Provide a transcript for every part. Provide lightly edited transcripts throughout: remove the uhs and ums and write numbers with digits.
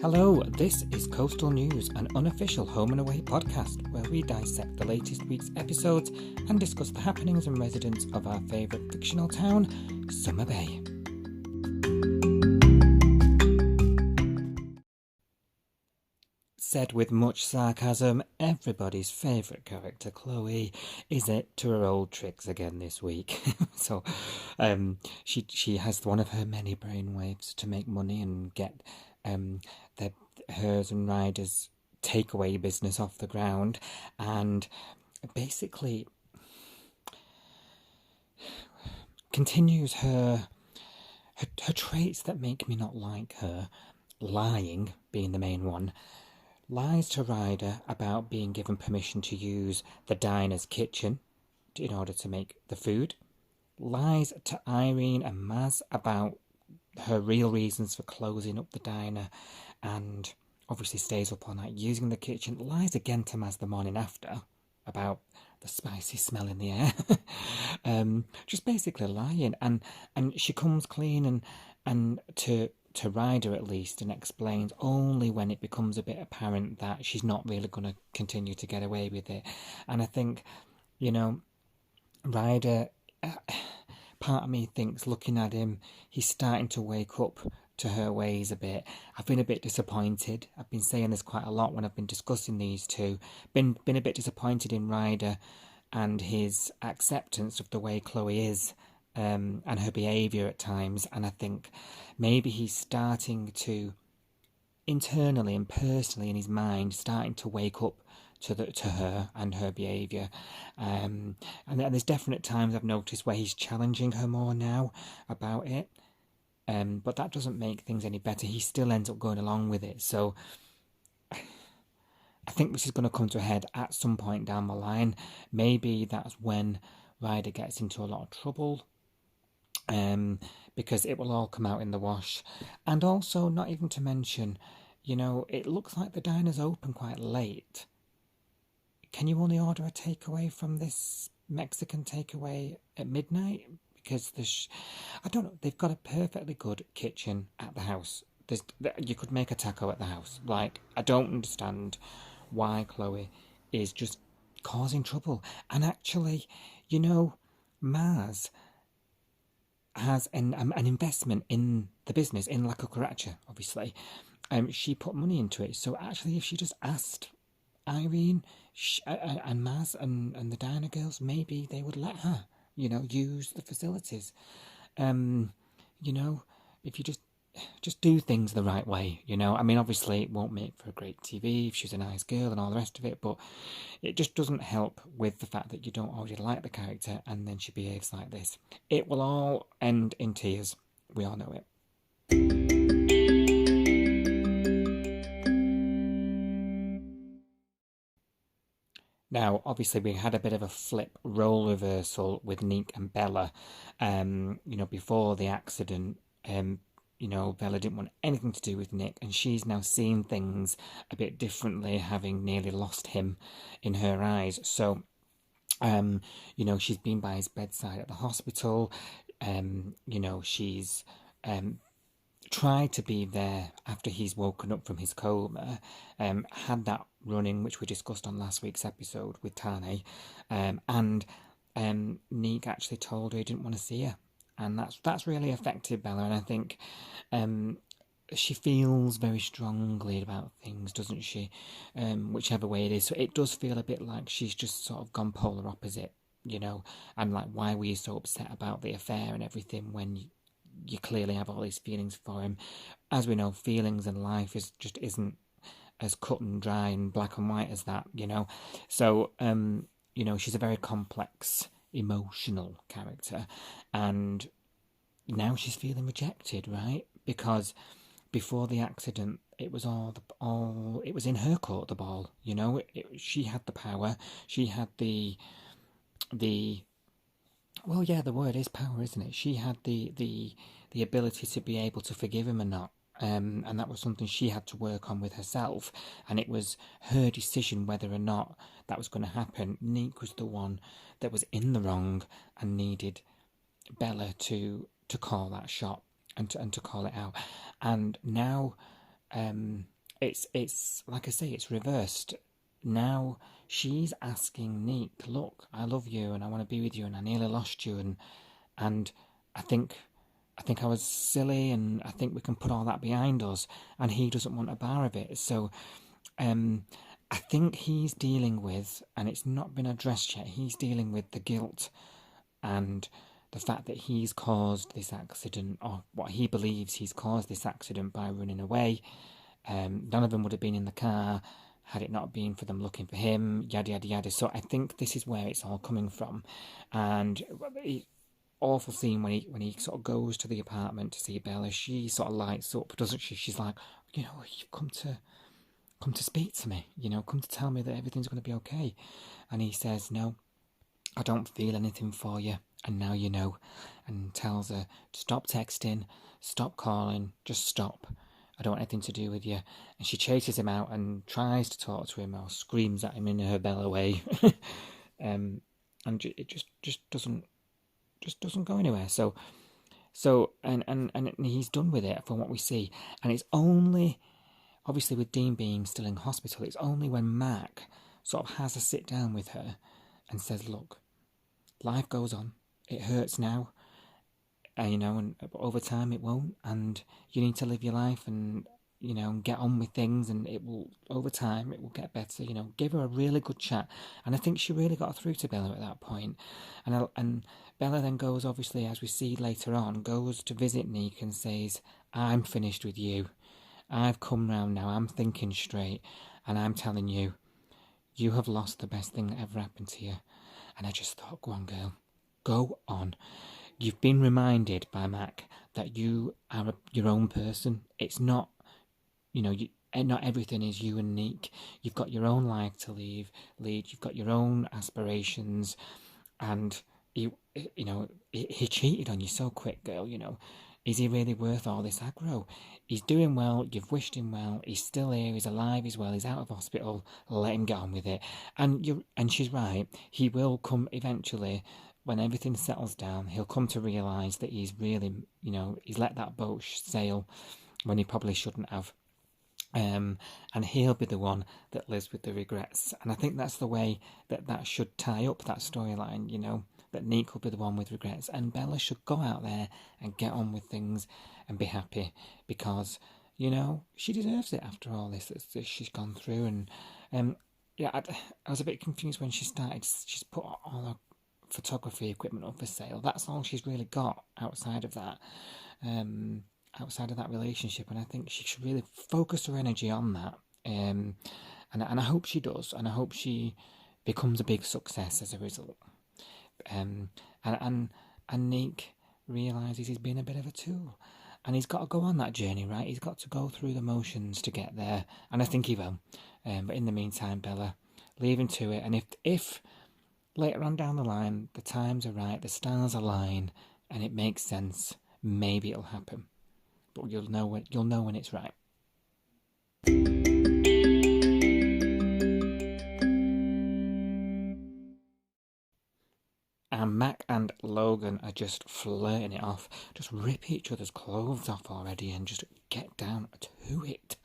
Hello, this is Coastal News, an unofficial home and away podcast where we dissect the latest week's episodes and discuss the happenings and residents of our favourite fictional town, Summer Bay. Said with much sarcasm, everybody's favourite character, Chloe, is it to her old tricks again this week. So she has one of her many brainwaves to make money and get hers and Ryder's takeaway business off the ground, and basically continues her traits that make me not like her, lying being the main one. Lies to Ryder about being given permission to use the diner's kitchen in order to make the food. Lies to Irene and Maz about her real reasons for closing up the diner, and obviously stays up all night using the kitchen. Lies again to Maz the morning after about the spicy smell in the air. Just basically lying, and she comes clean and to Ryder at least, and explains only when it becomes a bit apparent that she's not really going to continue to get away with it. And I think, Ryder, part of me thinks, looking at him, he's starting to wake up to her ways a bit. I've been a bit disappointed. I've been saying this quite a lot when I've been discussing these two. Been a bit disappointed in Ryder and his acceptance of the way Chloe is. And her behaviour at times, and I think maybe he's starting to, internally and personally in his mind, starting to wake up to her and her behaviour, and there's definite times I've noticed where he's challenging her more now about it, but that doesn't make things any better. He still ends up going along with it, so I think this is going to come to a head at some point down the line. Maybe that's when Ryder gets into a lot of trouble, because it will all come out in the wash. And also, not even to mention, it looks like the diner's open quite late. Can you only order a takeaway from this Mexican takeaway at midnight? Because I don't know, they've got a perfectly good kitchen at the house. You could make a taco at the house. Like, I don't understand why Chloe is just causing trouble. And actually, Maz has an investment in the business, in La Cucaracha, obviously. She put money into it. So actually, if she just asked Irene and Maz and the diner girls, maybe they would let her, use the facilities. If you just do things the right way, I mean, obviously it won't make for a great TV if she's a nice girl and all the rest of it, but it just doesn't help with the fact that you don't already like the character and then she behaves like this. It will all end in tears. We all know it. Now, obviously, we had a bit of a flip role reversal with Nick and Bella. Before the accident, Bella didn't want anything to do with Nick, and she's now seeing things a bit differently, having nearly lost him in her eyes. So, she's been by his bedside at the hospital. She's tried to be there after he's woken up from his coma. Had that running, which we discussed on last week's episode with Tane, and Nick actually told her he didn't want to see her. And that's really affected Bella, and I think she feels very strongly about things, doesn't she? Whichever way it is. So it does feel a bit like she's just sort of gone polar opposite, and like, why were you so upset about the affair and everything when you clearly have all these feelings for him? As we know, feelings in life isn't as cut and dry and black and white as that, So, she's a very complex, emotional character, and now she's feeling rejected, right? Because before the accident, it was it was in her court, the ball. She had the power. She had the well, yeah, the word is power, isn't it? She had the ability to be able to forgive him or not. And that was something she had to work on with herself, and it was her decision whether or not that was going to happen. Nick was the one that was in the wrong and needed Bella to call that shot and to call it out. And now it's like I say, it's reversed. Now she's asking Nick, look, I love you and I want to be with you and I nearly lost you and I think I was silly and I think we can put all that behind us, and he doesn't want a bar of it. So I think he's dealing with, and it's not been addressed yet, he's dealing with the guilt and the fact that he's caused this accident, or what he believes he's caused this accident by running away. None of them would have been in the car had it not been for them looking for him, yada yada yada. So I think this is where it's all coming from, and awful scene when he sort of goes to the apartment to see Bella. She sort of lights up, doesn't she? She's like, you've come to speak to me, come to tell me that everything's going to be okay. And he says, no, I don't feel anything for you, and now you know. And tells her, stop texting, stop calling, just stop. I don't want anything to do with you. And she chases him out and tries to talk to him or screams at him in her Bella way. And it just doesn't go anywhere. So and he's done with it from what we see. And it's only, obviously with Dean being still in hospital, it's only when Mac sort of has a sit down with her and says, look, life goes on. It hurts now. And over time it won't, and you need to live your life and, get on with things, and it will, over time, it will get better, give her a really good chat. And I think she really got through to Bella at that point. And Bella then goes, obviously, as we see later on, goes to visit Nick and says, I'm finished with you. I've come round now, I'm thinking straight, and I'm telling you, you have lost the best thing that ever happened to you. And I just thought, go on, girl, go on. You've been reminded by Mac that you are your own person. It's not, not everything is you and Nick. You've got your own life to lead. You've got your own aspirations, and he cheated on you so quick, girl. Is he really worth all this aggro? He's doing well. You've wished him well. He's still here. He's alive. He's well. He's out of hospital. Let him get on with it. And she's right. He will come eventually. When everything settles down, he'll come to realise that he's really, he's let that boat sail when he probably shouldn't have. And he'll be the one that lives with the regrets. And I think that's the way that should tie up that storyline, that Nick will be the one with regrets. And Bella should go out there and get on with things and be happy because, she deserves it after all this that she's gone through. And, I was a bit confused when she started. She's put all her photography equipment up for sale. That's all she's really got outside of that relationship, and I think she should really focus her energy on that, and I hope she does, and I hope she becomes a big success as a result, and Nick realises he's been a bit of a tool, and he's got to go on that journey, right? He's got to go through the motions to get there, and I think he will, but in the meantime, Bella, leave him to it, and if later on down the line, the times are right, the stars align, and it makes sense, maybe it'll happen. But you'll know when it's right. And Mac and Logan are just flirting it off, just rip each other's clothes off already and just get down to it.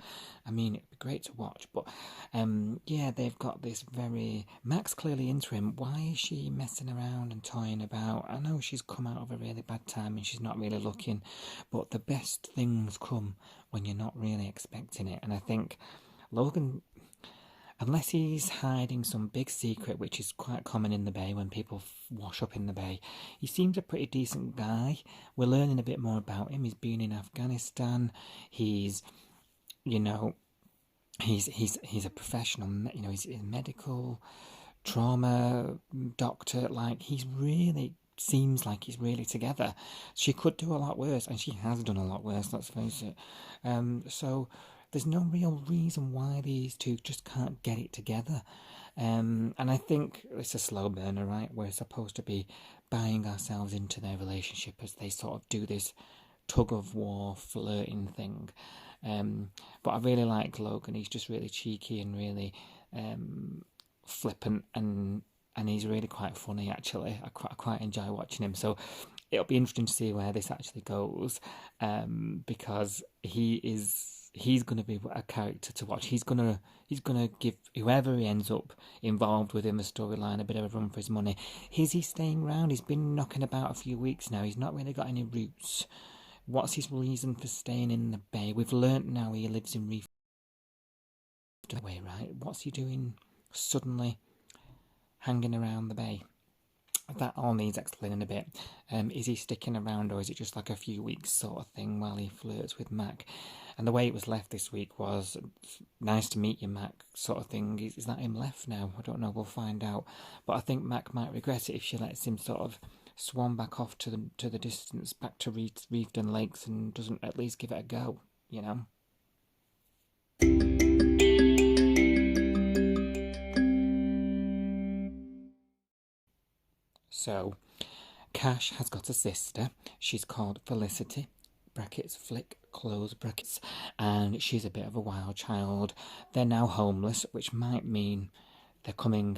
I mean, it'd be great to watch, but they've got this very... Mac's clearly into him. Why is she messing around and toying about? I know she's come out of a really bad time and she's not really looking, but the best things come when you're not really expecting it. And I think Logan, unless he's hiding some big secret, which is quite common in the Bay when people wash up in the Bay, he seems a pretty decent guy. We're learning a bit more about him. He's been in Afghanistan. He's a professional, he's a medical trauma doctor. Like, he's really seems like he's really together. She could do a lot worse, and she has done a lot worse, let's face it. So there's no real reason why these two just can't get it together. And I think it's a slow burner, right? We're supposed to be buying ourselves into their relationship as they sort of do this tug-of-war flirting thing. But I really like Logan. He's just really cheeky and really flippant, and he's really quite funny, actually. I quite enjoy watching him. So it'll be interesting to see where this actually goes, because he is he's going to be a character to watch. He's gonna give whoever he ends up involved with in the storyline a bit of a run for his money. Is he staying round? He's been knocking about a few weeks now. He's not really got any roots. What's his reason for staying in the Bay? We've learnt now he lives in Reef Way, right? What's he doing suddenly hanging around the Bay? That all needs explaining a bit. Is he sticking around, or is it just like a few weeks sort of thing while he flirts with Mac? And the way it was left this week was, nice to meet you, Mac, sort of thing. Is that him left now? I don't know, we'll find out. But I think Mac might regret it if she lets him sort of swan back off to the distance, back to Reefton Lakes, and doesn't at least give it a go, you know? So, Cash has got a sister. She's called Felicity, brackets, flick, close brackets, and she's a bit of a wild child. They're now homeless, which might mean they're coming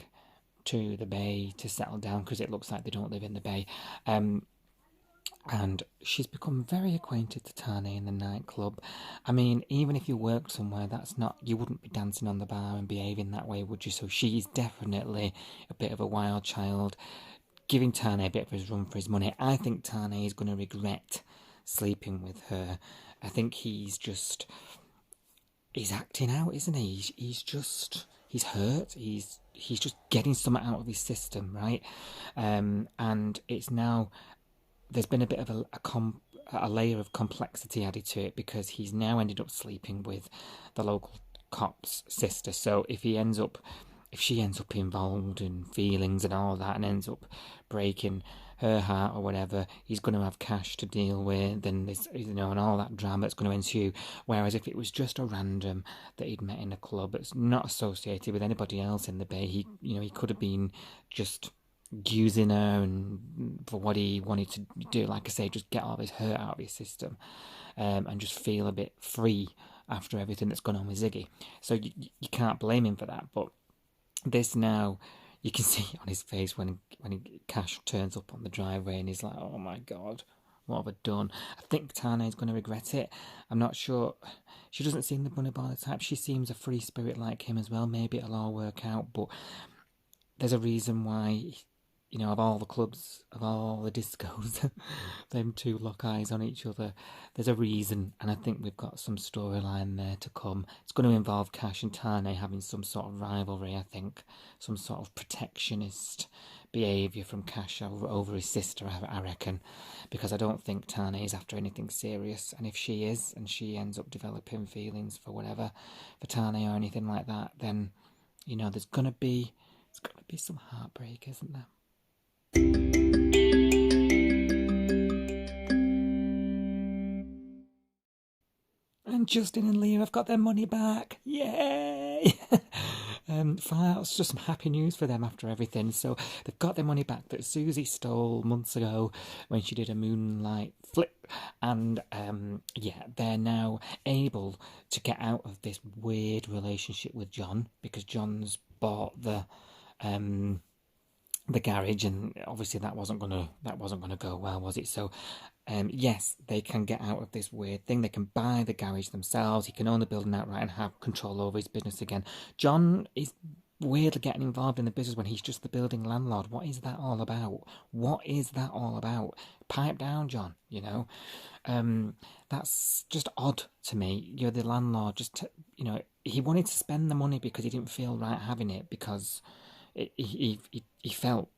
to the Bay to settle down, because it looks like they don't live in the Bay. And she's become very acquainted to Tane in the nightclub. I mean, even if you worked somewhere, you wouldn't be dancing on the bar and behaving that way, would you? So she's definitely a bit of a wild child, giving Tane a bit of his run for his money. I think Tane is going to regret sleeping with her. I think he's acting out, isn't he? He's hurt. He's just getting something out of his system, right? And it's now, there's been a bit of a layer of complexity added to it, because he's now ended up sleeping with the local cop's sister. So if she ends up involved in feelings and all that, and ends up breaking her heart or whatever, he's going to have Cash to deal with, and this, and all that drama that's going to ensue. Whereas if it was just a random that he'd met in a club that's not associated with anybody else in the Bay, he could have been just using her and for what he wanted to do, like I say, just get all his hurt out of his system, and just feel a bit free after everything that's gone on with Ziggy. So you can't blame him for that. But this now, you can see on his face when Cash turns up on the driveway, and he's like, oh my God, what have I done? I think Tana's going to regret it. I'm not sure. She doesn't seem the bunny ball type. She seems a free spirit like him as well. Maybe it'll all work out, but there's a reason why, of all the clubs, of all the discos, them two lock eyes on each other. There's a reason, and I think we've got some storyline there to come. It's going to involve Cash and Tane having some sort of rivalry, I think. Some sort of protectionist behaviour from Cash over his sister, I reckon. Because I don't think Tane is after anything serious. And if she is, and she ends up developing feelings for Tane or anything like that, then, there's going to be some heartbreak, isn't there? And Justin and Leah have got their money back. Yay! It's just some happy news for them after everything. So they've got their money back that Susie stole months ago when she did a moonlight flip. And they're now able to get out of this weird relationship with John, because John's bought the garage, and obviously that wasn't gonna go well, was it? So yes, they can get out of this weird thing. They can buy the garage themselves. He can own the building outright and have control over his business again. John is weirdly getting involved in the business when he's just the building landlord. What is that all about? Pipe down, John. That's just odd to me. You're the landlord. He wanted to spend the money because he didn't feel right having it, because he felt,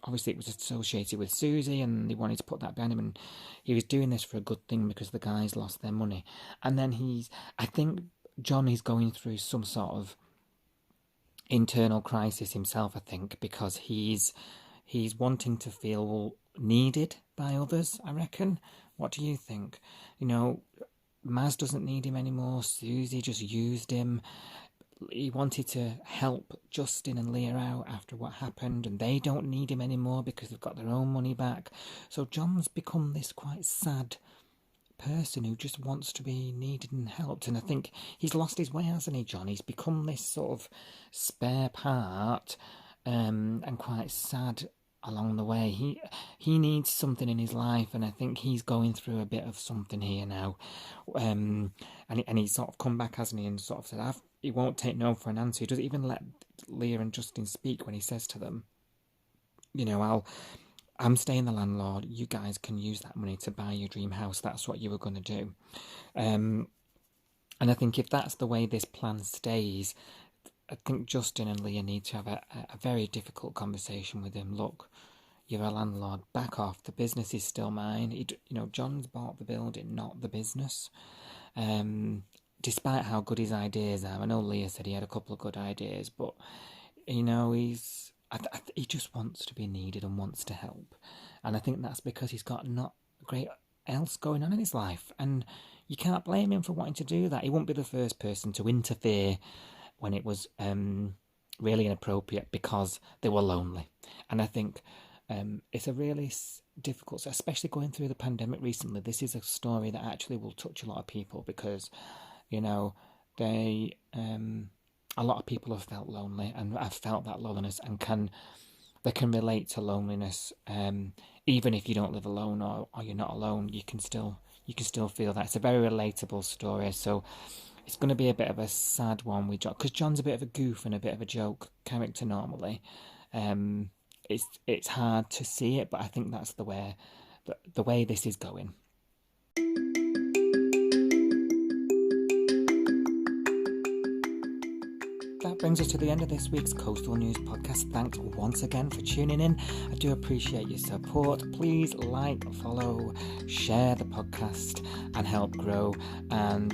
obviously it was associated with Susie, and he wanted to put that behind him, and he was doing this for a good thing because the guys lost their money. And then I think John is going through some sort of internal crisis himself, I think, because he's wanting to feel needed by others, I reckon. What do you think? Maz doesn't need him anymore. Susie just used him. He wanted to help Justin and Leah out after what happened, and they don't need him anymore because they've got their own money back. So John's become this quite sad person who just wants to be needed and helped. And I think he's lost his way, hasn't he, John? He's become this sort of spare part, and quite sad along the way. He needs something in his life, and I think he's going through a bit of something here now. And he's sort of come back, hasn't he, and sort of said, he won't take no for an answer. He doesn't even let Leah and Justin speak when he says to them, I'm staying the landlord. You guys can use that money to buy your dream house. That's what you were going to do. And I think if that's the way this plan stays, I think Justin and Leah need to have a very difficult conversation with him. Look, you're a landlord. Back off. The business is still mine. John's bought the building, not the business. Despite how good his ideas are, I know Leah said he had a couple of good ideas, but he just wants to be needed and wants to help. And I think that's because he's got not great else going on in his life. And you can't blame him for wanting to do that. He won't be the first person to interfere when it was really inappropriate because they were lonely. And I think it's a really difficult, especially going through the pandemic recently. This is a story that actually will touch a lot of people because, a lot of people have felt lonely and have felt that loneliness and they can relate to loneliness. Even if you don't live alone or you're not alone, you can still feel that. It's a very relatable story. So it's going to be a bit of a sad one with John, because John's a bit of a goof and a bit of a joke character normally. It's hard to see it, but I think that's the way this is going. That brings us to the end of this week's Coastal News podcast. Thanks once again for tuning in. I do appreciate your support. Please like, follow, share the podcast and help grow and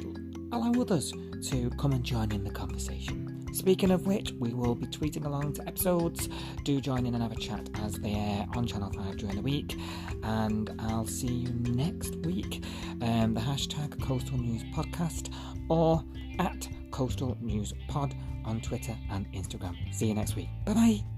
allow others to come and join in the conversation. Speaking of which, we will be tweeting along to episodes. Do join in and have a chat as they air on Channel 5 during the week. And I'll see you next week. The hashtag Coastal News Podcast or at Coastal News Pod on Twitter and Instagram. See you next week. Bye-bye.